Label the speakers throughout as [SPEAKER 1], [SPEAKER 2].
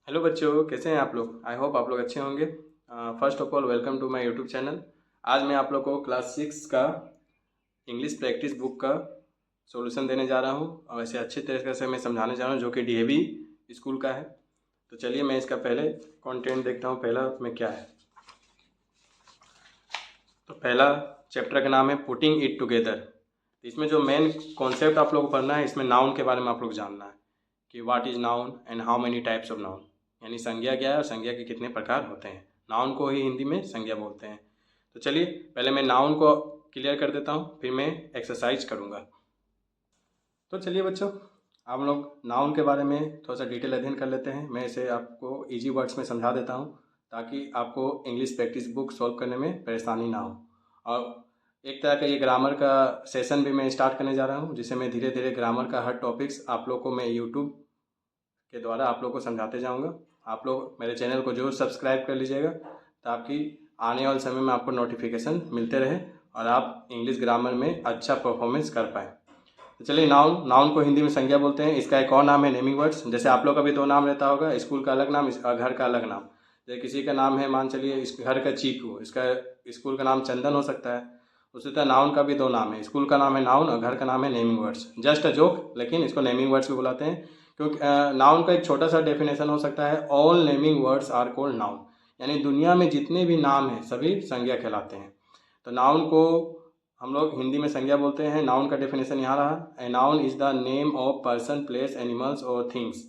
[SPEAKER 1] Hello बच्चों, कैसे हैं आप लोग। आई होप आप लोग अच्छे होंगे। First of all welcome to my YouTube channel. आज मैं आप लोग को क्लास 6 का इंग्लिश प्रैक्टिस बुक का सॉल्यूशन देने जा रहा हूं और ऐसे अच्छे तरीके से मैं समझाने जा रहा हूं जो कि डीएवी स्कूल का है। तो चलिए मैं इसका पहले कंटेंट देखता हूं, पहला में क्या है। तो पहला चैप्टर का नाम है पुटिंग इट टुगेदर। इसमें जो मेन कॉन्सेप्ट आप लोग को पढ़ना है, इसमें नाउन के बारे में आप लोग जानना है कि what is noun and how many types of noun, यानी संज्ञा क्या है और संज्ञा के कितने प्रकार होते हैं। नाउन को ही हिंदी में संज्ञा बोलते हैं। तो चलिए पहले मैं नाउन को क्लियर कर देता हूँ, फिर मैं एक्सरसाइज करूँगा। तो चलिए बच्चों, आप लोग नाउन के बारे में थोड़ा सा डिटेल अध्ययन कर लेते हैं। मैं इसे आपको इजी वर्ड्स में समझा देता हूँ ताकि आपको इंग्लिश प्रैक्टिस बुक सॉल्व करने में परेशानी ना हो। और एक तरह का ये ग्रामर का सेशन भी मैं स्टार्ट करने जा रहा हूँ, जिसे मैं धीरे धीरे ग्रामर का हर टॉपिक्स आप लोग को मैं यूट्यूब के द्वारा आप लोग को समझाते जाऊँगा। आप लोग मेरे चैनल को जरूर सब्सक्राइब कर लीजिएगा ताकि आने वाले समय में आपको नोटिफिकेशन मिलते रहे और आप इंग्लिश ग्रामर में अच्छा परफॉर्मेंस कर पाएँ। तो चलिए, नाउन नाउन को हिंदी में संज्ञा बोलते हैं। इसका एक और नाम है नेमिंग वर्ड्स। जैसे आप लोग का भी दो नाम रहता होगा, स्कूल का अलग नाम और घर का अलग नाम। जैसे किसी का नाम है, मान चलिए इस घर का चीकू, इसका स्कूल का नाम चंदन हो सकता है। उसी तरह नाउन का भी दो नाम है, स्कूल का नाम है नाउन और घर का नाम है naming words. Just a joke, लेकिन इसको नेमिंग वर्ड्स भी बुलाते हैं क्योंकि नाउन का एक छोटा सा डेफिनेशन हो सकता है, all naming words are called noun, यानी दुनिया में जितने भी नाम हैं सभी संज्ञा कहलाते हैं। तो नाउन को हम लोग हिंदी में संज्ञा बोलते हैं। नाउन का डेफिनेशन यहाँ रहा, a noun is the name of person, place, animals और थिंग्स।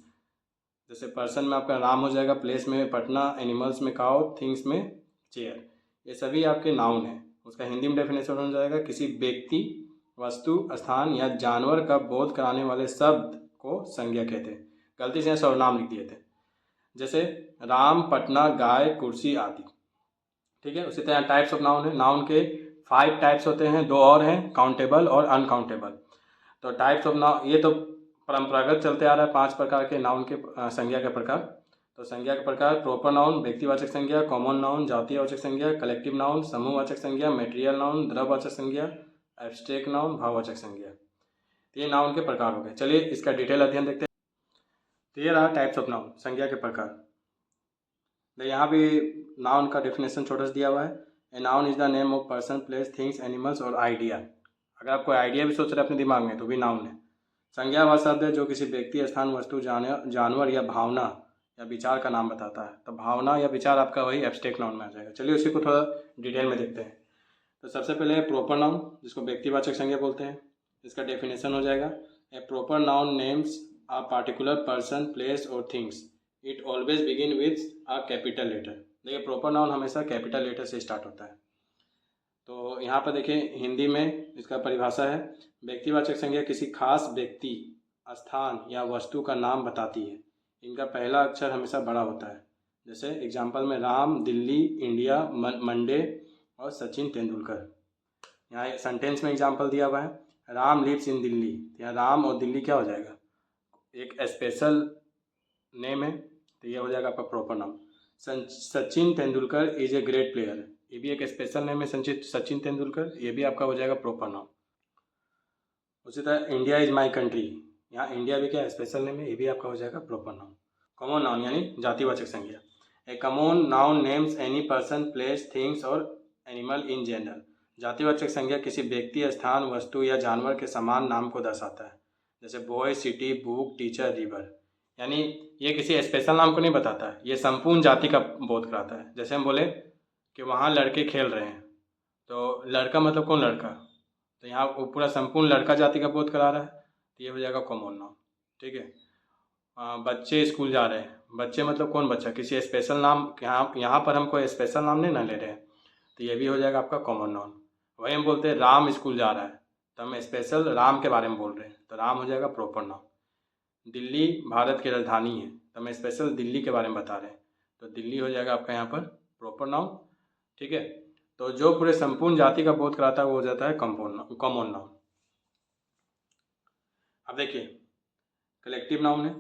[SPEAKER 1] जैसे पर्सन में आपका नाम हो जाएगा, प्लेस में पटना, एनिमल्स में काउ, थिंग्स में चेयर। ये सभी आपके नाउन हैं। उसका हिंदी में डेफिनेशन हो जाएगा, किसी व्यक्ति, वस्तु, स्थान या जानवर का बोध कराने वाले शब्द को संज्ञा कहते हैं। गलती से यहाँ सर्वनाम लिख दिए थे, जैसे राम, पटना, गाय, कुर्सी आदि। ठीक है। उसी तरह टाइप्स ऑफ नाउन है। नाउन के 5 टाइप्स होते हैं, दो और हैं, काउंटेबल और अनकाउंटेबल। तो टाइप्स ऑफ नाउन ये तो परंपरागत चलते आ रहा है, 5 प्रकार के नाउन के संज्ञा के प्रकार। तो संज्ञा के प्रकार: प्रोपर नाउन व्यक्तिवाचक संज्ञा, कॉमन नाउन जातीयवाचक संज्ञा, कलेक्टिव नाउन समूहवाचक संज्ञा, मेटेरियल नाउन द्रव्यवाचक संज्ञा, एब्स्ट्रैक्ट नाउन भाववाचक संज्ञा। तो ये नाउन के प्रकार हो गए। चलिए इसका डिटेल अध्ययन देखते हैं। तो ये रहा टाइप्स ऑफ नाउन, संज्ञा के प्रकार। तो यहाँ भी नाउन का डेफिनेशन छोटा सा दिया हुआ है, a noun is the name of person, place, things, animals और आइडिया। अगर आप कोई आइडिया भी सोच रहे हैं अपने दिमाग में तो भी नाउन है। संज्ञा वह शब्द है जो किसी व्यक्ति, स्थान, वस्तु, जानवर या भावना या विचार का नाम बताता है। तो भावना या विचार आपका वही एब्स्ट्रैक्ट नाउन में आ जाएगा। चलिए उसी को थोड़ा डिटेल में देखते हैं। तो सबसे पहले है प्रोपर नाउन, जिसको व्यक्तिवाचक संज्ञा बोलते हैं। इसका डेफिनेशन हो जाएगा, a proper noun names a particular person, place और things. It always begin with a capital letter. देखिए प्रॉपर नाउन हमेशा कैपिटल लेटर से स्टार्ट होता है। तो यहाँ पर देखिए हिंदी में इसका परिभाषा है, व्यक्तिवाचक संज्ञा किसी खास व्यक्ति, स्थान या वस्तु का नाम बताती है। इनका पहला अक्षर हमेशा बड़ा होता है। जैसे एग्जाम्पल में राम, दिल्ली, इंडिया, मंडे और सचिन तेंदुलकर। यहाँ एक सेंटेंस में एग्जाम्पल दिया हुआ है, राम लिव्स इन दिल्ली। यहाँ राम और दिल्ली क्या हो जाएगा, एक स्पेशल नेम है, तो ये हो जाएगा आपका प्रॉपर नाम। Sachin Tendulkar is a great player, ये भी एक स्पेशल नेम है, सचिन तेंदुलकर, ये भी आपका हो जाएगा प्रॉपर नाम। उसी तरह इंडिया इज माई कंट्री, यहाँ इंडिया भी क्या स्पेशल नेम है, ये भी आपका हो जाएगा प्रॉपर नाउन। कॉमन नाउन यानी जातिवाचक संज्ञा, a common noun names any person, place, things और एनिमल इन जनरल। जातिवाचक संज्ञा किसी व्यक्ति, स्थान, वस्तु या जानवर के समान नाम को दर्शाता है। जैसे boy, city, book, teacher, river. यानी ये किसी स्पेशल नाम को नहीं बताता है, ये संपूर्ण जाति का बोध कराता है। जैसे हम बोले कि वहाँ लड़के खेल रहे हैं, तो लड़का मतलब कौन लड़का, तो यहाँ वो पूरा संपूर्ण लड़का जाति का बोध करा रहा है, तो ये हो जाएगा कॉमन नाउन। ठीक है। बच्चे स्कूल जा रहे हैं, बच्चे मतलब कौन बच्चा, किसी स्पेशल नाम, यहाँ पर हम कोई स्पेशल नाम नहीं ना ले रहे हैं, तो ये भी हो जाएगा आपका कॉमन नाउन। वही हम बोलते हैं राम स्कूल जा रहा है, तो हम स्पेशल राम के बारे में बोल रहे हैं, तो राम हो जाएगा प्रॉपर नाउन। दिल्ली भारत की राजधानी है, तो हम स्पेशल दिल्ली के बारे में बता रहे हैं, तो दिल्ली हो जाएगा आपका यहाँ पर प्रॉपर नाउन। ठीक है। तो जो पूरे संपूर्ण जाति का बोध कराता है वो हो जाता है कॉमन नाउन। अब देखिए कलेक्टिव नाउन है।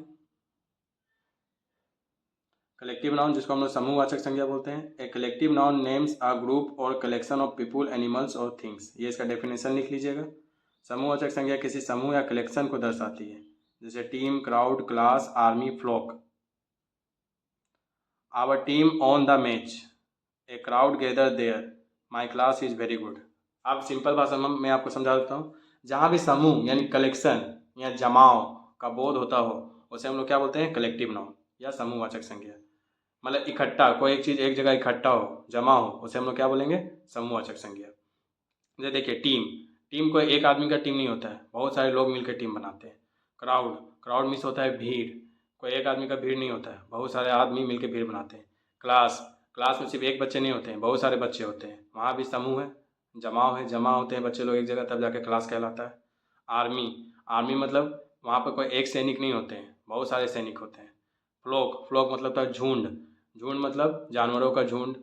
[SPEAKER 1] कलेक्टिव नाउन जिसको हम लोग समूहवाचक संज्ञा बोलते हैं, a collective noun names a group और कलेक्शन ऑफ पीपुल, एनिमल्स और थिंग्स। ये इसका डेफिनेशन लिख लीजिएगा। समूहवाचक संज्ञा किसी समूह या कलेक्शन को दर्शाती है, जैसे team, crowd, class, army, flock. Our team on the match, a crowd gather there, my class is very good. अब सिंपल भाषा में मैं आपको समझा देता हूँ। जहाँ भी समूह यानी कलेक्शन या जमाव का बोध होता हो उसे हम लोग क्या बोलते हैं, कलेक्टिव नाउन या समूहवाचक संज्ञा। मतलब इकट्ठा, कोई एक चीज़ एक जगह इकट्ठा हो, जमा हो, उसे हम लोग क्या बोलेंगे, समूहवाचक संज्ञा। जैसे देखिए टीम, टीम कोई एक आदमी का टीम नहीं होता है, बहुत सारे लोग मिलकर टीम बनाते हैं। क्राउड, क्राउड मीन्स होता है भीड़, कोई एक आदमी का भीड़ नहीं होता है, बहुत सारे आदमी मिलकर भीड़ बनाते हैं। क्लास, क्लास में सिर्फ एक बच्चे नहीं होते हैं, बहुत सारे बच्चे होते हैं, वहाँ भी समूह है, जमाव है, जमा होते हैं बच्चे लोग एक जगह, तब जाके क्लास कहलाता है। आर्मी, आर्मी मतलब वहाँ पर कोई एक सैनिक नहीं होते हैं, बहुत सारे सैनिक होते हैं। फ्लोक, फ्लोक मतलब था झुंड, झुंड मतलब जानवरों का झुंड।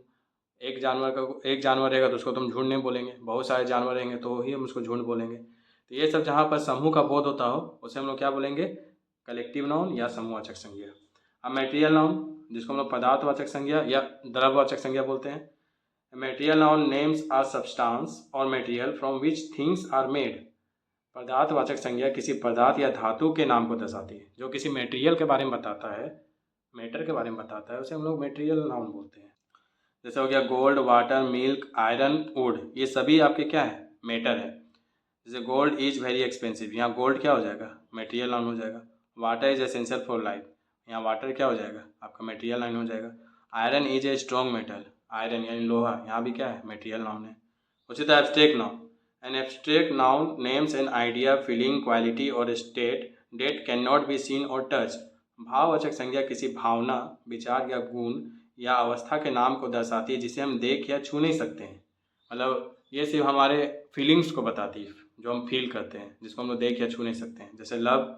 [SPEAKER 1] एक जानवर रहेगा तो उसको तुम झुंड नहीं बोलेंगे, बहुत सारे जानवर रहेंगे तो ही हम उसको झुंड बोलेंगे। तो ये सब जहाँ पर समूह का बोध होता हो उसे हम लोग क्या बोलेंगे, कलेक्टिव नाउन या समूहवाचक संज्ञा। अब मटेरियल नाउन, जिसको हम लोग पदार्थवाचक संज्ञा या द्रव्यवाचक संज्ञा बोलते हैं। Material noun names are substance और material from which things are made. पदार्थवाचक संज्ञा किसी पदार्थ या धातु के नाम को दर्शाती है, जो किसी मटेरियल के बारे में बताता है, मैटर के बारे में बताता है, उसे हम लोग मटेरियल नाउन बोलते हैं। जैसे हो गया gold, water, milk, iron, would, ये सभी आपके क्या है, मेटर है। जैसे गोल्ड इज वेरी एक्सपेंसिव, यहाँ गोल्ड क्या हो जाएगा, मटेरियल नाउन हो जाएगा। Water is essential for life, यहाँ वाटर क्या हो जाएगा, आपका मटेरियल नाउन हो जाएगा। Iron is a strong metal, iron यानी लोहा, यहाँ भी क्या है, मटेरियल नाउन है। उसी तरह abstract noun, an abstract noun names an idea, feeling, quality और state that can not be seen और टच। भाववाचक संज्ञा किसी भावना, विचार या गुण या अवस्था के नाम को दर्शाती है जिसे हम देख या छू नहीं सकते हैं। मतलब ये सिर्फ हमारे फीलिंग्स को बताती है, जो हम फील करते हैं, जिसको हम लोग देख या छू नहीं सकते हैं। जैसे love,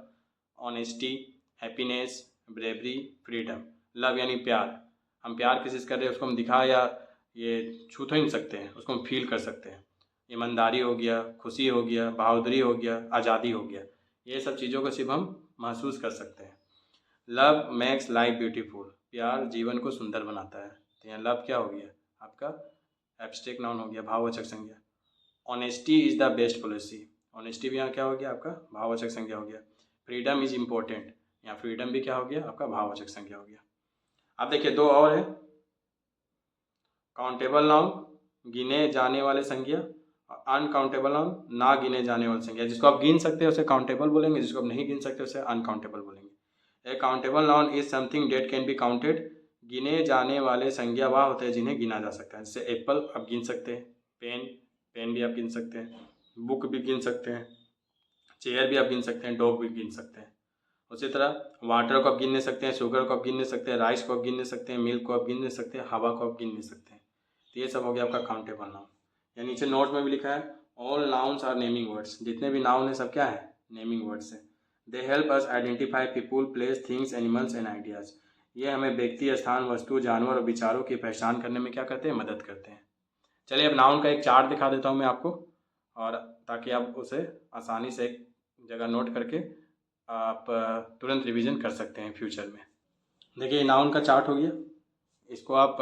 [SPEAKER 1] honesty, happiness, bravery, freedom. Love यानी प्यार, हम प्यार किसी से कर रहे हैं, उसको हम दिखा या ये छू तो ही नहीं सकते हैं, उसको हम फील कर सकते हैं। ईमानदारी हो गया, खुशी हो गया, बहादुरी हो गया, आज़ादी हो गया, ये सब चीज़ों को सिर्फ हम महसूस कर सकते हैं। लव मेक्स लाइफ ब्यूटीफुल, प्यार जीवन को सुंदर बनाता है। तो यहाँ लव क्या हो गया, आपका एब्स्ट्रैक्ट नाउन हो गया, भाववाचक संज्ञा। Honesty is the best policy, honesty भी यहाँ क्या हो गया, आपका भाववाचक संज्ञा हो गया। फ्रीडम इज इम्पोर्टेंट, यहाँ फ्रीडम भी क्या हो गया, आपका भाववाचक संज्ञा हो गया। अब देखिए दो और है, काउंटेबल नाउन गिने जाने वाले संज्ञा, और अनकाउंटेबल नाउन ना गिने जाने वाले संज्ञा। जिसको आप गिन सकते हैं उसे काउंटेबल बोलेंगे, जिसको आप नहीं गिन सकते उसे अनकाउंटेबल बोलेंगे। A countable noun is something that can be counted, गिने जाने वाले संज्ञा वह होते हैं जिन्हें गिना जा सकता है। जैसे एप्पल आप गिन सकते हैं, पेन, पेन भी आप गिन सकते हैं, बुक भी गिन सकते हैं, चेयर भी आप गिन सकते हैं, डॉग भी गिन सकते हैं। उसी तरह वाटर को आप गिन नहीं सकते हैं, शुगर को आप गिन नहीं सकते हैं, राइस को आप गिन नहीं सकते हैं, मिल्क को आप गिन नहीं सकते हैं, हवा को आप गिन नहीं सकते हैं। तो ये सब हो गया आपका काउंटेबल नाउन। या नीचे नोट में भी लिखा है all nouns are naming words, जितने भी नाउन है सब क्या है, नेमिंग वर्ड्स है। They help us identify people, place, things, animals and ideas. ये हमें व्यक्ति, स्थान, वस्तु, जानवर और विचारों की पहचान करने में क्या करते हैं, मदद करते हैं। चलिए अब नाउन का एक चार्ट दिखा देता हूँ मैं आपको, और ताकि आप उसे आसानी से एक जगह नोट करके आप तुरंत रिवीजन कर सकते हैं फ्यूचर में। देखिए नाउन का चार्ट हो गया, इसको आप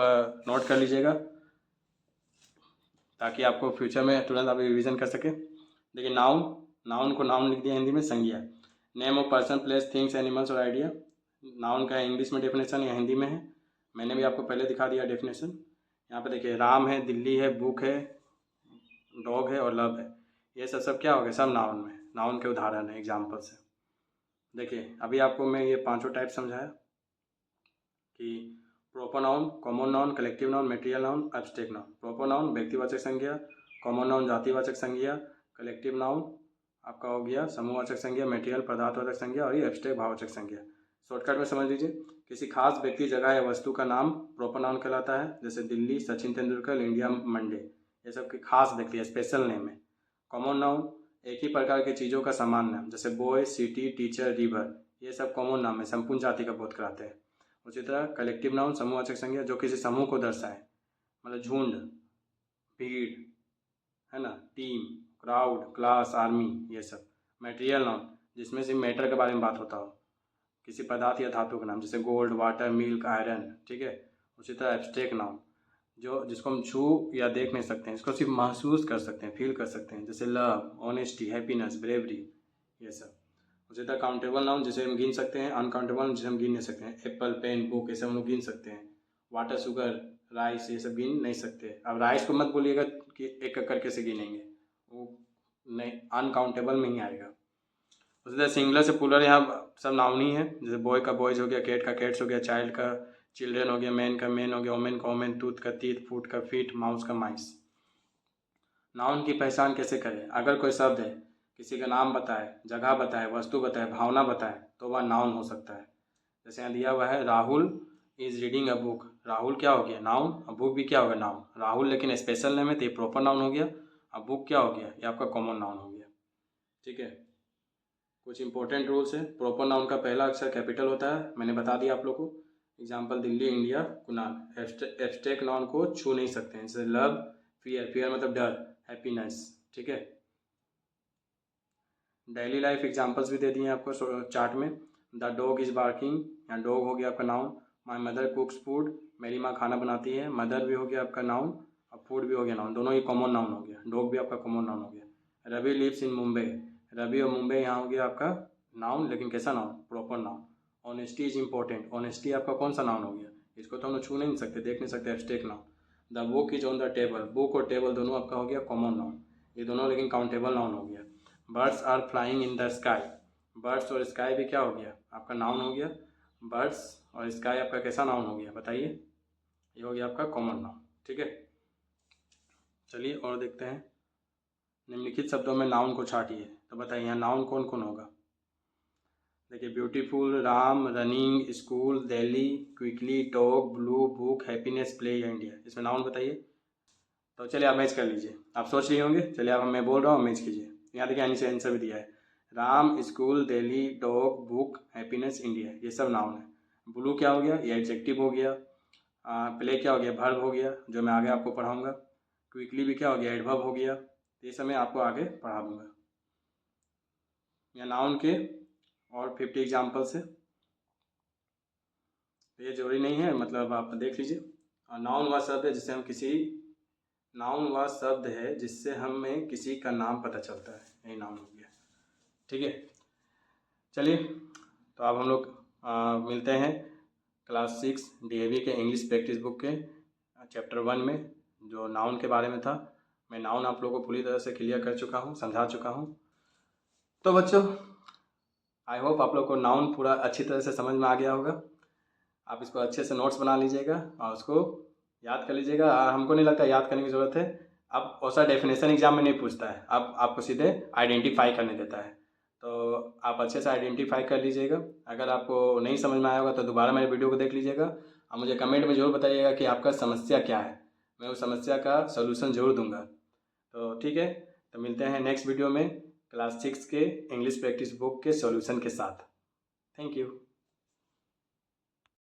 [SPEAKER 1] नोट कर लीजिएगा ताकि आपको फ्यूचर में तुरंत आप रिवीजन कर सकें। देखिए नाउन, नाउन को नाउन लिख दिया हिंदी में, संज्ञा name of person, place, things, animals और आइडिया। नाउन का इंग्लिश में डेफिनेशन या हिंदी में है, मैंने भी आपको पहले दिखा दिया डेफिनेशन। यहाँ पे देखिए राम है, दिल्ली है, बुक है, डॉग है और लव है, ये सब क्या हो गया, सब नाउन में, नाउन के उदाहरण है, एग्जाम्पल्स है। देखिए अभी आपको मैं ये पांचों टाइप समझाया कि proper noun, common noun, collective noun, material noun, abstract noun. Proper noun व्यक्तिवाचक संज्ञा, कॉमन नाउन जातिवाचक संज्ञा, कलेक्टिव नाउन आपका हो गया समूहवाचक संज्ञा, मटेरियल पदार्थवाचक संज्ञा और ये एब्स्ट्रैक्ट भाववाचक संज्ञा। शॉर्टकट में समझ लीजिए, किसी खास व्यक्ति, जगह या वस्तु का नाम प्रोपर नाउन कहलाता है, जैसे दिल्ली, सचिन तेंदुलकर, इंडिया, मंडे, ये सब के खास व्यक्ति, स्पेशल नेम है। कॉमन नाउन एक ही प्रकार की चीज़ों का समान नाम, जैसे बॉय, सिटी, टीचर, रिवर, ये सब कॉमन नाम है, संपूर्ण जाति का बोध कराते हैं। उसी तरह कलेक्टिव नाउन समूहवाचक संज्ञा, जो किसी समूह को दर्शाए, मतलब झुंड, भीड़, है ना, टीम, क्राउड, क्लास, आर्मी, ये सब। मटेरियल नाउन जिसमें से मैटर के बारे में बात होता हो, किसी पदार्थ या धातु का नाम, जैसे गोल्ड, वाटर, मिल्क, आयरन, ठीक है। उसी तरह एब्स्ट्रैक्ट नाउन जो जिसको हम छू या देख नहीं सकते हैं, इसको सिर्फ महसूस कर सकते हैं, फील कर सकते हैं, जैसे लव, ऑनेस्टी, हैप्पीनेस, ब्रेवरी, ये सब। उसी तरह काउंटेबल नाउन जिसे हम गिन सकते हैं, अनकाउंटेबल जिसे हम गिन नहीं सकते हैं, एप्पल, पेन, बुक, ऐसे हम लोग गिन सकते हैं। वाटर, शुगर, राइस, ये सब गिन नहीं सकते। अब राइस को मत बोलिएगा कि एक एक करके से गिनेंगे, वो नहीं, अनकाउंटेबल में ही आएगा। उसी तरह सिंगुलर से प्लूरल यहाँ सब नाउन ही है, जैसे बॉय का बॉयज हो गया, कैट का कैट्स हो गया, चाइल्ड का चिल्ड्रन हो गया, मैन का मैन हो गया, वोमेन का वोमेन, टूथ का टीथ, फूट का फीट, माउस का माइस। नाउन की पहचान कैसे करें? अगर कोई शब्द है, किसी का नाम बताए, जगह बताए, वस्तु बताए, भावना बताए, तो वह नाउन हो सकता है। जैसे यहाँ दिया हुआ है Rahul is reading a book, Rahul क्या हो गया? नाउन। अब बुक भी क्या हो गया? नाउन। राहुल लेकिन स्पेशल नेम है तो ये प्रॉपर नाउन हो गया। अब बुक क्या हो गया? ये आपका कॉमन नाउन हो गया। ठीक है, कुछ इंपॉर्टेंट रूल्स है। प्रॉपर नाउन का पहला अक्षर कैपिटल होता है, मैंने बता दिया आप लोग को। Example Delhi, India, Kunal. Abstract noun को छू नहीं सकते हैं, जैसे लव, फियर, फियर मतलब डर, हैप्पीनेस। ठीक है, डेली लाइफ एग्जाम्पल्स भी दे दिए आपको चार्ट में। द डॉग इज़ बार्किंग, यहाँ डॉग हो गया आपका नाउन। माई मदर कुक्स फूड, मेरी माँ खाना बनाती है। मदर भी हो गया आपका नाउन और फूड भी हो गया नाउन, दोनों ही कॉमन नाउन हो गया। डॉग भी आपका कॉमन नाउन हो गया। रवि लिव्स इन मुंबई, रवि और मुंबई यहाँ हो गया आपका नाउन, लेकिन कैसा noun? Proper noun. Honesty is important, honesty आपका कौन सा नाउन हो गया? इसको तो हम छू नहीं सकते, देख नहीं सकते, abstract noun. The book is on the table, book और टेबल दोनों आपका हो गया कॉमन नाउन, ये दोनों लेकिन काउंटेबल नाउन हो गया। Birds are flying in the sky, birds और स्काई भी क्या हो गया? आपका नाउन हो गया। बर्ड्स और स्काई आपका कैसा नाउन हो गया? बताइए, ये हो गया आपका कॉमन नाउन। ठीक है, चलिए और देखते हैं। निम्नलिखित शब्दों में नाउन को छाटिए, तो बताइए यहाँ नाउन कौन कौन होगा? देखिए, beautiful, Ram, running, school, Delhi, quickly, talk, blue, book, happiness, play या इंडिया। इसमें नाउन बताइए। तो चलिए आप मैच कर लीजिए, आप सोच लिए होंगे। चलिए आप, मैं बोल रहा हूँ, मैच कीजिए। यहाँ देखिए नीचे आंसर भी दिया है, Ram, school, Delhi, dog, book, happiness, India, ये सब नाउन है। ब्लू क्या हो गया? ये एडजेक्टिव हो गया। प्ले क्या हो गया? वर्ब हो गया, जो मैं आगे आपको पढ़ाऊँगा। क्विकली भी क्या हो गया? एडवर्ब हो गया। ये सब मैं आपको आगे पढ़ा दूँगा। या नाउन के और 50 एग्जाम्पल्स है, ये जरूरी नहीं है, मतलब आप देख लीजिए। और नाउन वह शब्द है जिससे हम किसी, नाउन वह शब्द है जिससे हमें किसी का नाम पता चलता है, यही नाउन हो गया। ठीक है, चलिए तो अब हम लोग मिलते हैं क्लास 6 DAV के इंग्लिश प्रैक्टिस बुक के चैप्टर 1 में, जो नाउन के बारे में था। मैं नाउन आप लोगों को पूरी तरह से क्लियर कर चुका हूँ, समझा चुका हूँ। तो बच्चों, आई होप आप लोग को नाउन पूरा अच्छी तरह से समझ में आ गया होगा। आप इसको अच्छे से नोट्स बना लीजिएगा और उसको याद कर लीजिएगा। और हमको नहीं लगता याद करने की ज़रूरत है, अब वैसा डेफिनेशन एग्जाम में नहीं पूछता है, अब आपको सीधे आइडेंटिफाई करने देता है। तो आप अच्छे से आइडेंटिफाई कर लीजिएगा। अगर आपको नहीं समझ में आया होगा तो दोबारा मेरे वीडियो को देख लीजिएगा और मुझे कमेंट में ज़रूर बताइएगा कि आपका समस्या क्या है, मैं उस समस्या का सलूशन ज़रूर दूंगा। तो ठीक है, तो मिलते हैं नेक्स्ट वीडियो में क्लास 6 के इंग्लिश प्रैक्टिस बुक के सॉल्यूशन के साथ। Thank you.